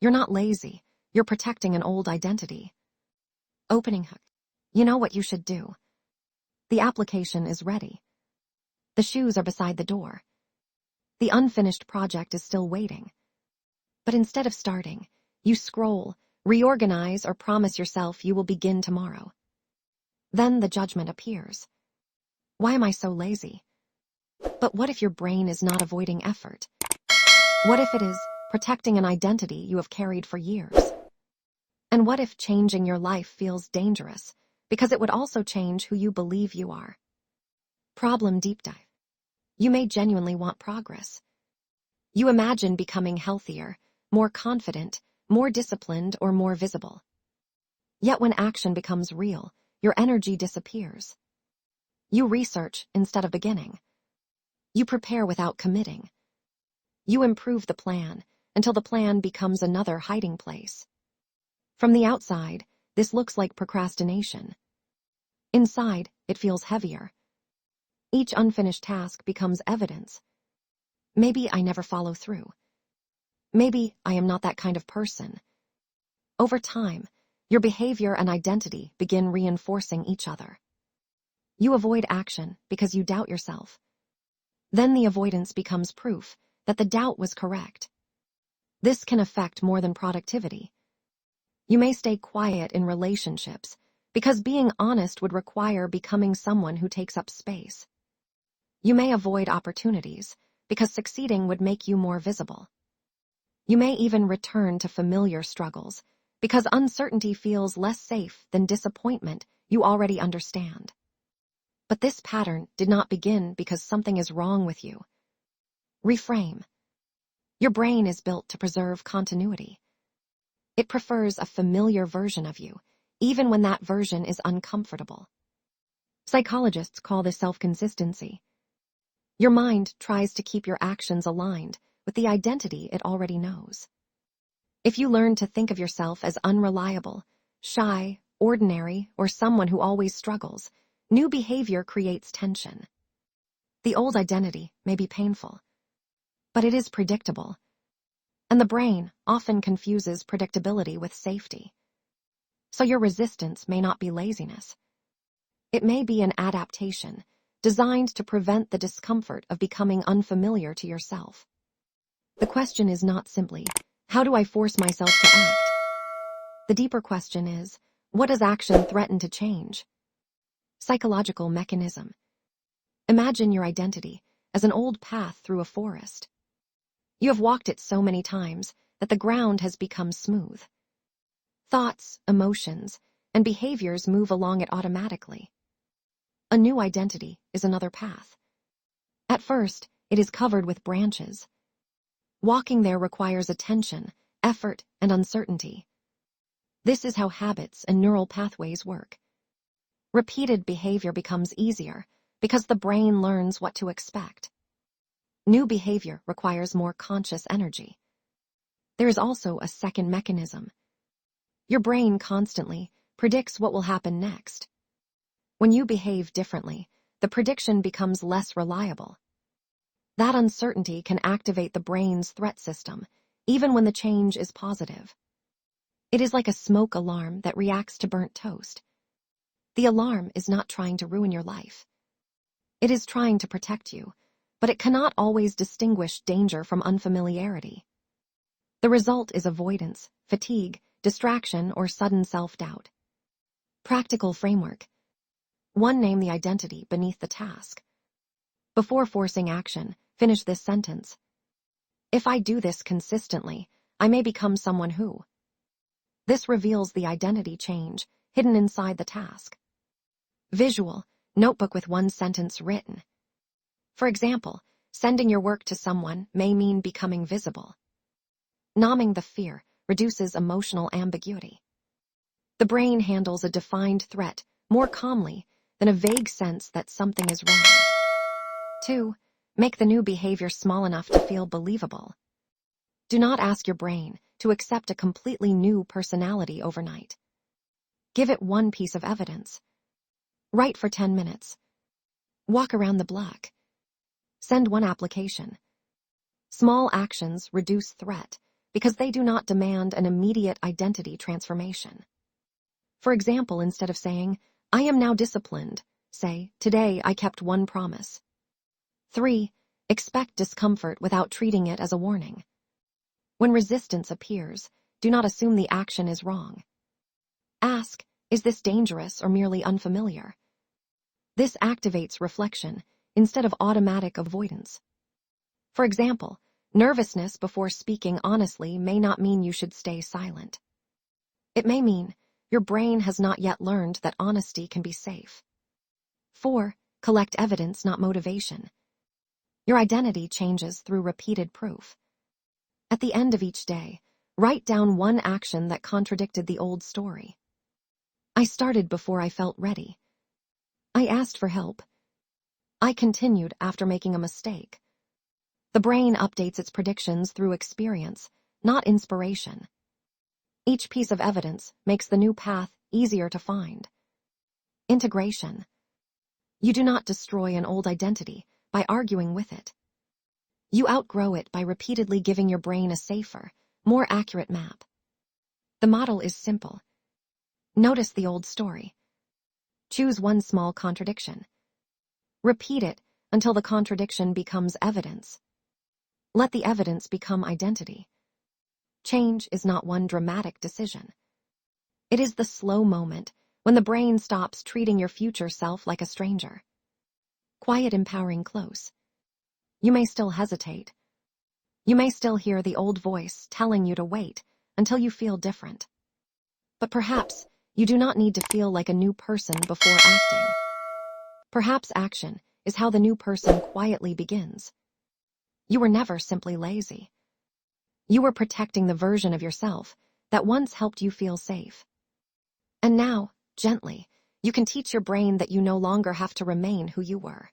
You're not lazy. You're protecting an old identity. Opening hook. You know what you should do. The application is ready. The shoes are beside the door. The unfinished project is still waiting. But instead of starting, you scroll, reorganize, or promise yourself you will begin tomorrow. Then the judgment appears. Why am I so lazy? But what if your brain is not avoiding effort? What if it is protecting an identity you have carried for years? And what if changing your life feels dangerous because it would also change who you believe you are? Problem deep dive. You may genuinely want progress. You imagine becoming healthier, more confident, more disciplined, or more visible. Yet when action becomes real, your energy disappears. You research instead of beginning. You prepare without committing. You improve the plan until the plan becomes another hiding place. From the outside, this looks like procrastination. Inside, it feels heavier. Each unfinished task becomes evidence. Maybe I never follow through. Maybe I am not that kind of person. Over time, your behavior and identity begin reinforcing each other. You avoid action because you doubt yourself. Then the avoidance becomes proof that the doubt was correct. This can affect more than productivity. You may stay quiet in relationships because being honest would require becoming someone who takes up space. You may avoid opportunities because succeeding would make you more visible. You may even return to familiar struggles because uncertainty feels less safe than disappointment you already understand. But this pattern did not begin because something is wrong with you. Reframe. Your brain is built to preserve continuity. It prefers a familiar version of you, even when that version is uncomfortable. Psychologists call this self-consistency. Your mind tries to keep your actions aligned with the identity it already knows. If you learn to think of yourself as unreliable, shy, ordinary, or someone who always struggles, new behavior creates tension. The old identity may be painful, but it is predictable, and the brain often confuses predictability with safety. So your resistance may not be laziness. It may be an adaptation designed to prevent the discomfort of becoming unfamiliar to yourself. The question is not simply, how do I force myself to act? The deeper question is, what does action threaten to change? Psychological mechanism. Imagine your identity as an old path through a forest. You have walked it so many times that the ground has become smooth. Thoughts, emotions, and behaviors move along it automatically. A new identity is another path. At first, it is covered with branches. Walking there requires attention, effort, and uncertainty. This is how habits and neural pathways work. Repeated behavior becomes easier because the brain learns what to expect. New behavior requires more conscious energy. There is also a second mechanism. Your brain constantly predicts what will happen next. When you behave differently, the prediction becomes less reliable. That uncertainty can activate the brain's threat system, even when the change is positive. It is like a smoke alarm that reacts to burnt toast. The alarm is not trying to ruin your life. It is trying to protect you, but it cannot always distinguish danger from unfamiliarity. The result is avoidance, fatigue, distraction, or sudden self-doubt. Practical framework. 1. Name the identity beneath the task. Before forcing action, finish this sentence. If I do this consistently, I may become someone who. This reveals the identity change hidden inside the task. Visual. Notebook with one sentence written. For example, sending your work to someone may mean becoming visible. Numbing the fear reduces emotional ambiguity. The brain handles a defined threat more calmly than a vague sense that something is wrong. 2. Make the new behavior small enough to feel believable. Do not ask your brain to accept a completely new personality overnight. Give it one piece of evidence. Write for 10 minutes. Walk around the block. Send one application. Small actions reduce threat because they do not demand an immediate identity transformation. For example, instead of saying, "I am now disciplined," say, "Today I kept one promise." 3. Expect discomfort without treating it as a warning. When resistance appears, do not assume the action is wrong. Ask, is this dangerous or merely unfamiliar? This activates reflection instead of automatic avoidance. For example, nervousness before speaking honestly may not mean you should stay silent. It may mean your brain has not yet learned that honesty can be safe. 4. Collect evidence, not motivation. Your identity changes through repeated proof. At the end of each day, write down one action that contradicted the old story. I started before I felt ready. I asked for help. I continued after making a mistake. The brain updates its predictions through experience, not inspiration. Each piece of evidence makes the new path easier to find. Integration. You do not destroy an old identity by arguing with it. You outgrow it by repeatedly giving your brain a safer, more accurate map. The model is simple. Notice the old story. Choose one small contradiction. Repeat it until the contradiction becomes evidence. Let the evidence become identity. Change is not one dramatic decision. It is the slow moment when the brain stops treating your future self like a stranger. Quiet, empowering close. You may still hesitate. You may still hear the old voice telling you to wait until you feel different. But perhaps you do not need to feel like a new person before acting. Perhaps action is how the new person quietly begins. You were never simply lazy. You were protecting the version of yourself that once helped you feel safe. And now, gently, you can teach your brain that you no longer have to remain who you were.